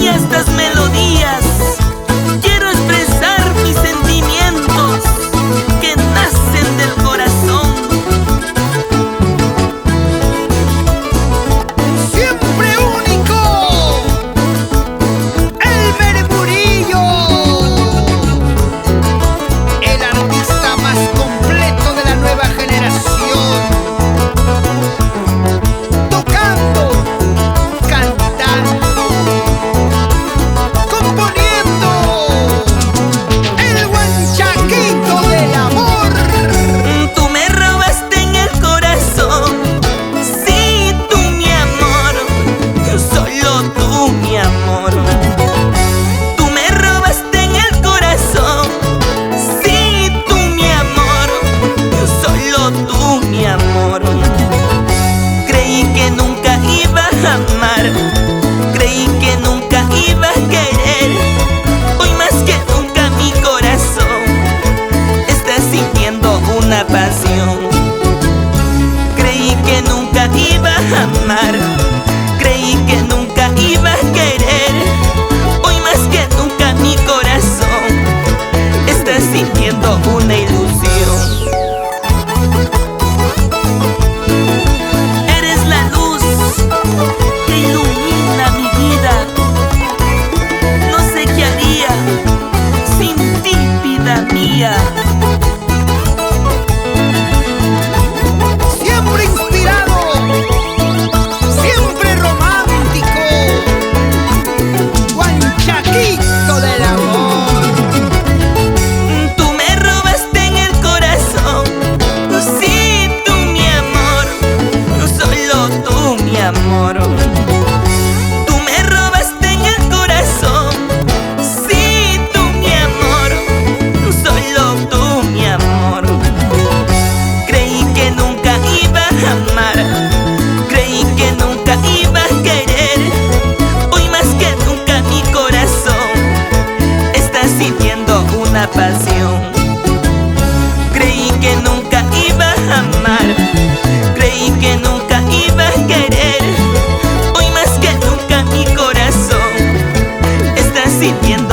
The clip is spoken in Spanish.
y a estas melodías quiero expresar mis sentimientos que nacen del corazón. Siempre único, Elmer Murillo, el artista más completo de la nueva generación, tocando, cantando, componiendo el guanchaquito del amor. Tú me robaste en el corazón, sí, tú mi amor, solo tú mi amor. Tú me robaste en el corazón, sí, tú mi amor, solo tú mi amor. Creí que nunca iba a amar, creí que nunca iba a querer. Hoy más que nunca mi corazón está sintiendo una pasión. Creí que nunca iba a amar, creí que nunca iba a querer. Hoy más que nunca mi corazón está sintiendo una ilusión. Eres la luz que ilumina mi vida. No sé qué haría sin ti, vida mía. Siempre inspirado, siempre romántico, guanchaquito del amor. Tú me robaste en el corazón, sí, tú mi amor, solo tú mi amor. Tú me robaste en el corazón, sí, tú mi amor, solo tú mi amor. Creí que nunca iba a amar, creí que nunca iba a querer. Hoy más que nunca mi corazón está sintiendo una pasión. Creí que nunca iba a amar, creí que nunca iba a querer. Hoy más que nunca mi corazón está sintiendo